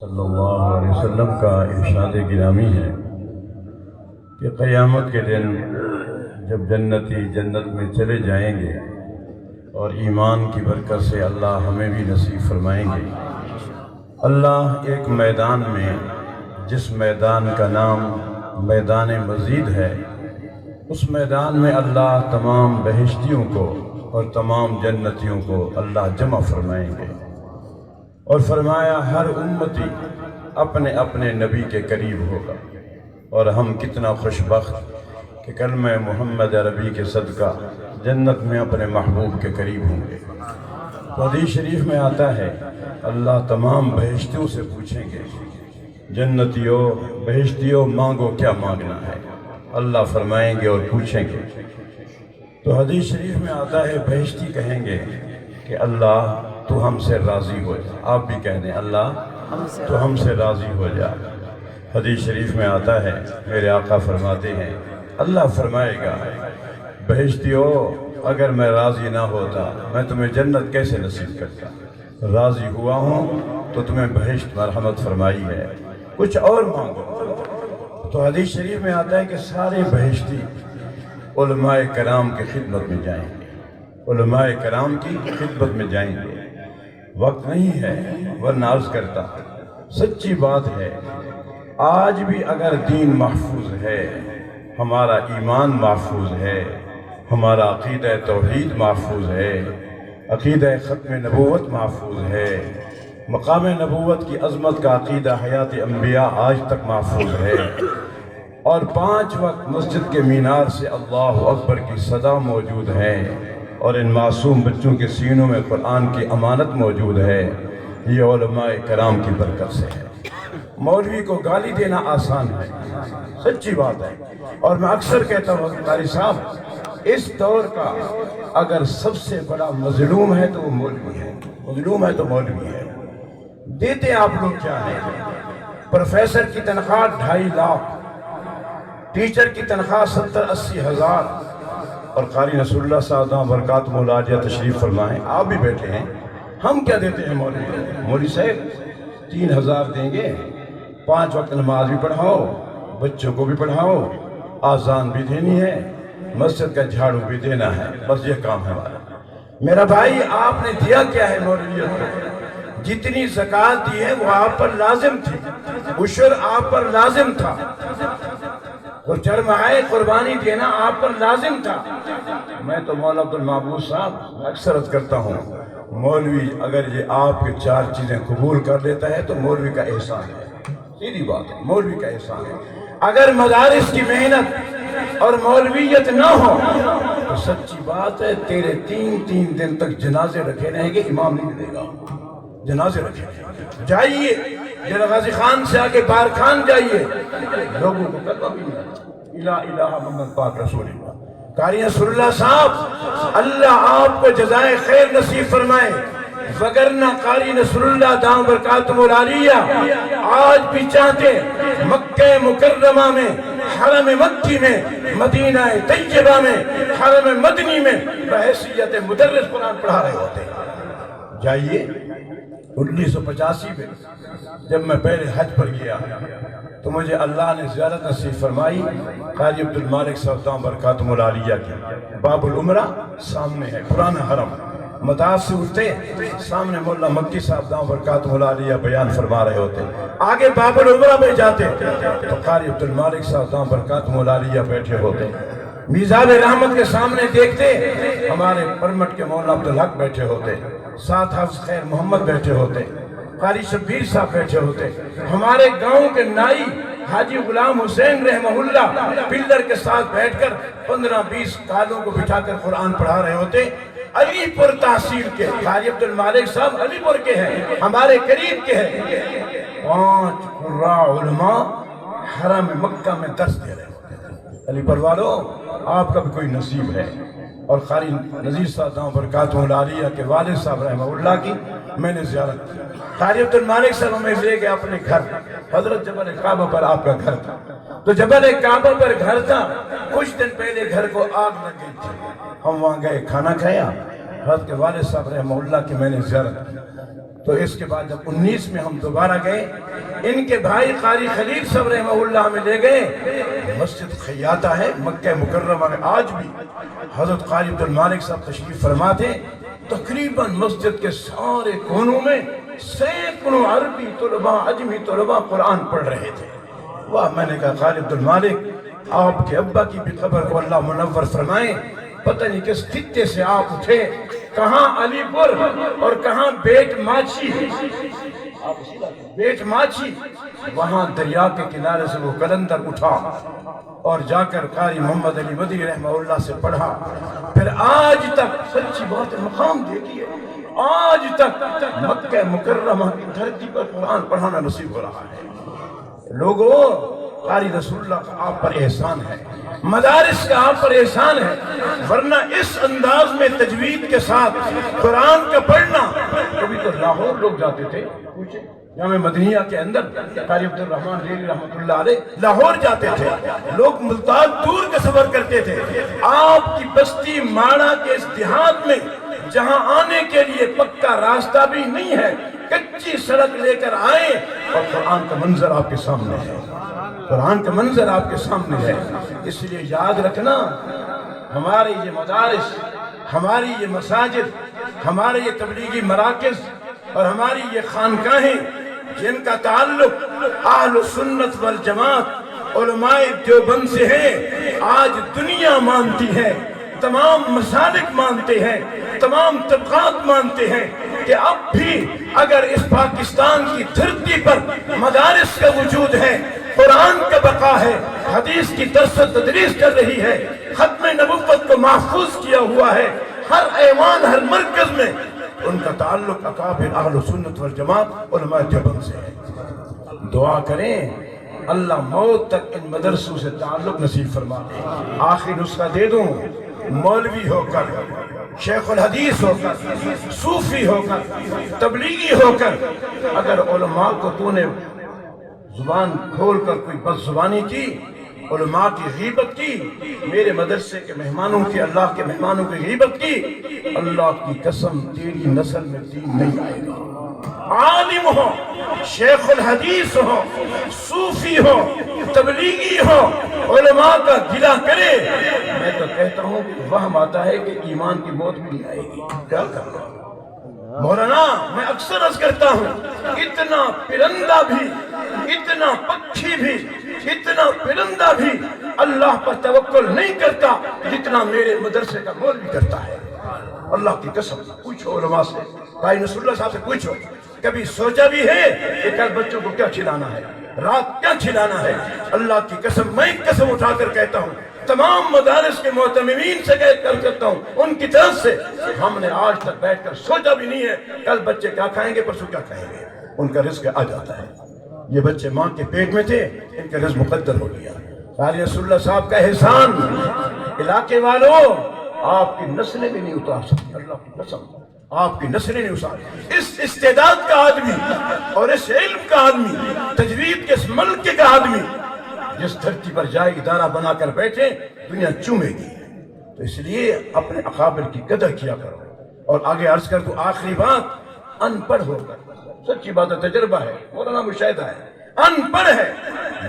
صلی اللہ علیہ وسلم کا ارشاد گرامی ہے کہ قیامت کے دن جب جنتی جنت میں چلے جائیں گے اور ایمان کی برکت سے اللہ ہمیں بھی نصیب فرمائیں گے، اللہ ایک میدان میں، جس میدان کا نام میدان مزید ہے، اس میدان میں اللہ تمام بہشتیوں کو اور تمام جنتیوں کو اللہ جمع فرمائیں گے، اور فرمایا ہر امتی اپنے اپنے نبی کے قریب ہوگا۔ اور ہم کتنا خوش بخت کہ کلمہ محمد عربی کے صدقہ جنت میں اپنے محبوب کے قریب ہوں گے۔ تو حدیث شریف میں آتا ہے اللہ تمام بہشتیوں سے پوچھیں گے، جنتیوں بہشتیوں مانگو کیا مانگنا ہے، اللہ فرمائیں گے اور پوچھیں گے۔ تو حدیث شریف میں آتا ہے بہشتی کہیں گے کہ اللہ تو ہم سے راضی ہو جا، آپ بھی کہہ دیں اللہ تو ہم سے راضی ہو جا۔ حدیث شریف میں آتا ہے میرے آقا فرماتے ہیں اللہ فرمائے گا بہشتیوں اگر میں راضی نہ ہوتا میں تمہیں جنت کیسے نصیب کرتا، راضی ہوا ہوں تو تمہیں بہشت مرحمت فرمائی ہے، کچھ اور مانگو۔ تو حدیث شریف میں آتا ہے کہ سارے بہشتی علماء کرام کی خدمت میں جائیں گے، علماء کرام کی خدمت میں جائیں گے۔ وقت نہیں ہے ورنہ عرض کرتا، سچی بات ہے آج بھی اگر دین محفوظ ہے، ہمارا ایمان محفوظ ہے، ہمارا عقیدہ توحید محفوظ ہے، عقیدہ ختم نبوت محفوظ ہے، مقام نبوت کی عظمت کا عقیدہ حیات انبیاء آج تک محفوظ ہے، اور 5 وقت مسجد کے مینار سے اللہ اکبر کی صدا موجود ہے، اور ان معصوم بچوں کے سینوں میں قرآن کی امانت موجود ہے، یہ علماء کرام کی برکت سے ہے۔ مولوی کو گالی دینا آسان ہے، سچی بات ہے، اور میں اکثر کہتا ہوں قاری صاحب اس دور کا اگر سب سے بڑا مظلوم ہے تو وہ مولوی ہے، مظلوم ہے تو مولوی ہے۔ دیتے آپ لوگ کیا ہیں؟ پروفیسر کی تنخواہ 2.5 لاکھ، ٹیچر کی تنخواہ 70-80 ہزار، اور قاری نصر اللہ صاحب دامت برکاتہ العالیہ تشریف فرمائیں، آپ بھی بیٹھے ہیں، ہم کیا دیتے ہیں مولوی صاحب 3,000 دیں گے، 5 وقت نماز بھی پڑھاؤ، بچوں کو بھی پڑھاؤ، آذان بھی دینی ہے، مسجد کا جھاڑو بھی دینا ہے، بس یہ کام ہے ہمارا۔ میرا بھائی آپ نے دیا کیا ہے مولویت کو؟ جتنی زکوٰۃ دی ہے وہ آپ پر لازم تھی، عشر آپ پر لازم تھا، اور چرمائے قربانی دینا آپ پر لازم تھا۔ میں تو مولانا عبد المعبود صاحب اکثر عرض کرتا ہوں مولوی اگر یہ آپ کے 4 چیزیں قبول کر لیتا ہے تو مولوی کا احسان ہے، سیدھی بات ہے، مولوی کا احسان ہے۔ اگر مدارس کی محنت اور مولویت نہ ہو تو سچی بات ہے تیرے 3 دن تک جنازے رکھے رہیں گے، امام نہیں ملے گا، جنازے رکھے رہیں۔ جائیے جنرل غازی خان سے آگے بار خان جائیے، لوگوں کو کلمہ بھی نہیں، الہ الہ محمد پاک رسول اللہ۔ قاری نصر اللہ صاحب اللہ آپ کو جزائے خیر نصیب فرمائے، وگرنہ قاری نصر اللہ دامت برکاتہ العالیہ آج بھی چاہتے مکہ مکرمہ میں، حرم مکی میں، مدینہ طیبہ میں، حرم مدنی میں بحیثیت مدرس قرآن پڑھا رہے ہوتے۔ جائیے 1985 میں جب میں پہلے حج پر گیا تو مجھے اللہ نے زیارت نصیب فرمائی قاری عبد المالک صاحب دامت برکاتہ العالیہ کی، باب العمرہ سامنے ہے، پرانا حرم، مطاف سے اٹھتے سامنے مولا مکی صاحب دامت برکاتہ العالیہ بیان فرما رہے ہوتے، آگے باب العمرہ میں جاتے تو قاری عبد المالک صاحب دامت برکاتہ العالیہ بیٹھے ہوتے، میزاب رحمت کے سامنے دیکھتے ہمارے پرمٹ کے مولانا عبدالحق بیٹھے ہوتے، ساتھ حافظ خیر محمد بیٹھے ہوتے، قاری شبیر صاحب بیٹھے ہوتے، ہمارے گاؤں کے نائی حاجی غلام حسین رحمہ اللہ پلر کے ساتھ بیٹھ کر 15-20 کالوں کو بٹھا کر قرآن پڑھا رہے ہوتے۔ علی پور تحصیل کے قاری عبد المالک صاحب علی پور کے ہیں، ہمارے قریب کے ہیں، 5 قراء علماء حرم مکہ میں درس دے رہے ہوتے۔ علی پور والوں آپ کا بھی کوئی نصیب ہے۔ اور قاری نذیر صاحب دامت برکاتہ العالیہ کے والد صاحب رحمہ اللہ کی میں نے زیارت کی، قاری عبد المالک صاحب ہمیں لے گئے اپنے گھر، حضرت جبل کعبہ پر آپ کا گھر تھا، تو جبل کعبہ پر گھر تھا، کچھ دن پہلے گھر کو آگ لگ گئی تھی، ہم وہاں گئے، کھانا کھایا، حضرت کے والد صاحب رحمہ اللہ کی میں نے زیارت کی، تو اس کے بعد جب 19 میں ہم دوبارہ گئے، ان کے بھائی قاری خلیل صاحب رحمہ اللہ میں لے گئے۔ مسجد خیاطہ ہے مکہ مکرمہ میں، آج بھی حضرت قاری عبد المالک صاحب تشریف فرما تھے، تقریباً مسجد کے سارے کونوں میں سینکڑوں عربی طلباء، عجمی طلباء قرآن پڑھ رہے تھے۔ واہ، میں نے کہا قاری عبد المالک، آپ کے ابا کی بھی قبر کو اللہ منور فرمائے، پتہ نہیں کس خطے سے آپ اٹھے، کہاں علی پور اور کہاں بیٹ ماچھی، بیٹ ماچھی، وہاں دریا کے کنارے سے وہ قلندر اٹھا اور جا کر قاری محمد علی مدنی رحمہ اللہ سے پڑھا۔ پھر آج تک، سچی بات ہے، مقام دیکھیے، آج تک مکہ مکرمہ کی دھرتی پر قرآن پڑھانا نصیب ہو رہا ہے۔ لوگوں، قاری رسول اللہ کا آپ پر احسان ہے، مدارس کا آپ پر احسان ہے، ورنہ اس انداز میں تجوید کے ساتھ قرآن کا پڑھنا، کبھی تو لاہور لوگ جاتے تھے، پوچھیں جامع مدنیہ کے اندر قاری عبد الرحمن ریلی رحمۃ اللہ علیہ لاہور جاتے تھے، لوگ ملتان دور کا سفر کرتے تھے۔ آپ کی بستی ماڑا کے اس دیہات میں جہاں آنے کے لیے پکا راستہ بھی نہیں ہے، کچی سڑک لے کر آئے اور قرآن کا منظر آپ کے سامنے ہے، قرآن کا منظر آپ کے سامنے ہے۔ اس لیے یاد رکھنا، ہمارے یہ مدارس، ہماری یہ مساجد، ہمارے یہ تبلیغی مراکز اور ہماری یہ خانقاہیں جن کا تعلق اہل سنت والجماعت علماء دیوبند سے ہے، آج دنیا مانتی ہے، تمام مسالک مانتے ہیں، تمام طبقات مانتے ہیں کہ اب بھی اگر اس پاکستان کی دھرتی پر مدارس کا وجود ہے، قرآن کا بقا ہے، حدیث کی درس و تدریس چل رہی ہے، ختم نبوت کو محفوظ کیا ہوا ہے، ہر ایوان، ہر مرکز میں ان کا تعلق اکابر اہل سنت والجماعت علماء دیوبند سے ہے۔ دعا کریں اللہ موت تک ان مدرسوں سے تعلق نصیب فرما دے۔ آخری نسخہ دے دوں، مولوی ہو کر، شیخ الحدیث ہو کر، صوفی ہو کر، تبلیغی ہو کر، اگر علماء کو تو نے زبان کھول کر کوئی بد زبانی کی، علماء کی غیبت کی، میرے مدرسے کے مہمانوں کی، اللہ کے مہمانوں کی غیبت کی، اللہ کی قسم تیری نسل میں دین نہیں آئے گا۔ عالم ہو، شیخ الحدیث ہو، صوفی ہو، تبلیغی ہو، علماء کا گلہ کرے، میں تو کہتا ہوں کہ وہم آتا ہے کہ ایمان کی موت بھی نہیں آئے گی، کیا کرنا۔ مولانا، میں اکثر عرض کرتا ہوں، اتنا پرندہ بھی، اتنا پکھی بھی، اتنا پرندہ بھی اللہ پر توکل نہیں کرتا جتنا میرے مدرسے کا مولوی کرتا ہے۔ اللہ کی قسم، پوچھو علماء سے، قاری نصر اللہ صاحب سے پوچھو، کبھی سوچا بھی ہے کہ کل بچوں کو کیا کھلانا ہے، رات کیا کھلانا ہے؟ اللہ کی قسم، میں قسم اٹھا کر کہتا ہوں، تمام مدارس کے معتممین سے کہہ کر کرتا ہوں، ان کی طرف سے ہم نے آج تک بیٹھ کر سوچا بھی نہیں ہے کل بچے کیا کھائیں گے، پرسوں کیا کھائیں گے۔ ان کا رزق آ جاتا ہے، یہ بچے ماں کے پیٹ میں تھے، ان کا رزق مقدر ہو گیا۔ قاری رسول اللہ صاحب کا احسان، علاقے والوں، آپ کی نسلیں بھی نہیں اتار سکتی، اللہ کی قسم، آپ کی نسلیں نہیں اتار۔ اس استعداد کا آدمی اور اس علم کا آدمی، تجوید کے اس ملک کا آدمی جس دھرتی پر جائے ادارہ بنا کر بیٹھے، دنیا چومے گی۔ تو اس لیے اپنے اکابر کی قدر کیا کرو۔ اور آگے عرض کر دوں آخری بات، ان پڑھ ہو کر، سچی بات ہے، تجربہ ہے، مولانا مشاہدہ ہے، ان پڑھ ہے،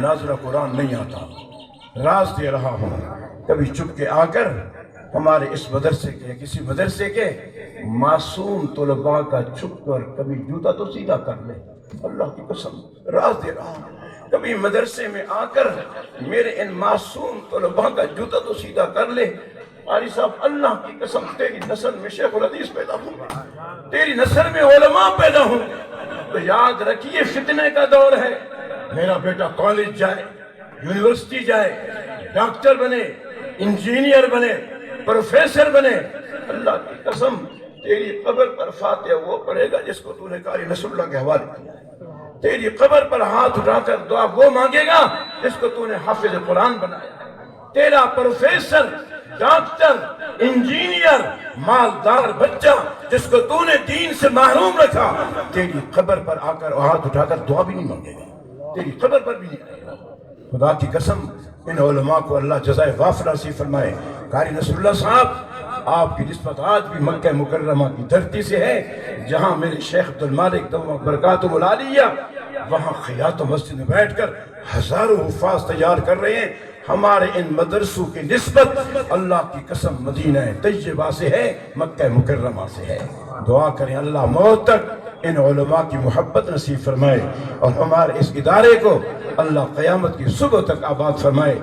ناظرہ قرآن نہیں آتا۔ راز دے رہا ہوں، کبھی چپ کے آ کر ہمارے اس مدرسے کے، کسی مدرسے کے معصوم طلباء کا چھپ کر کبھی جوتا تو سیدھا کر لے، اللہ کی قسم راز دے رہا ہوں، کبھی مدرسے میں آ کر میرے ان معصوم طلباء کا جوتا تو سیدھا کر لے۔ قاری صاحب، اللہ کی قسم، تیری نسل میں شیخ الحدیث پیدا ہوں، تیری نسل میں علماء پیدا ہوں، تو یاد رکھیے فتنے کا دور ہے۔ میرا بیٹا کالج جائے، یونیورسٹی جائے، ڈاکٹر بنے، انجینئر بنے، پروفیسر بنے، اللہ کی قسم تیری قبر پر فاتحہ وہ پڑھے گا جس کو تو نے قاری نصر اللہ کے حوالے کیا۔ تیری قبر پر ہاتھ اٹھا کر دعا وہ مانگے گا جس کو تو نے حافظ قرآن بنایا۔ تیرا پروفیسر، ڈاکٹر، انجینئر، مالدار بچہ جس کو تو نے دین سے محروم رکھا، تیری قبر پر آ کر ہاتھ اٹھا کر دعا بھی نہیں مانگے گا، تیری قبر پر بھی نہیں آئے گا۔ خدا کی قسم، ان علماء کو اللہ جزائے وافر نصیب فرمائے۔ قاری نصر اللہ صاحب آپ کی نسبت آج بھی مکہ مکرمہ کی دھرتی سے ہے، جہاں میرے شیخ عبدالمالک دامت برکاتہ العالیہ وہاں خیاط و مسجد میں بیٹھ کر ہزاروں حفاظ تیار کر رہے ہیں۔ ہمارے ان مدرسوں کی نسبت اللہ کی قسم مدینہ طیبہ سے ہے، مکہ مکرمہ سے ہے۔ دعا کریں اللہ موت تک ان علماء کی محبت نصیب فرمائے اور ہمارے اس ادارے کو اللہ قیامت کی صبح تک آباد فرمائے۔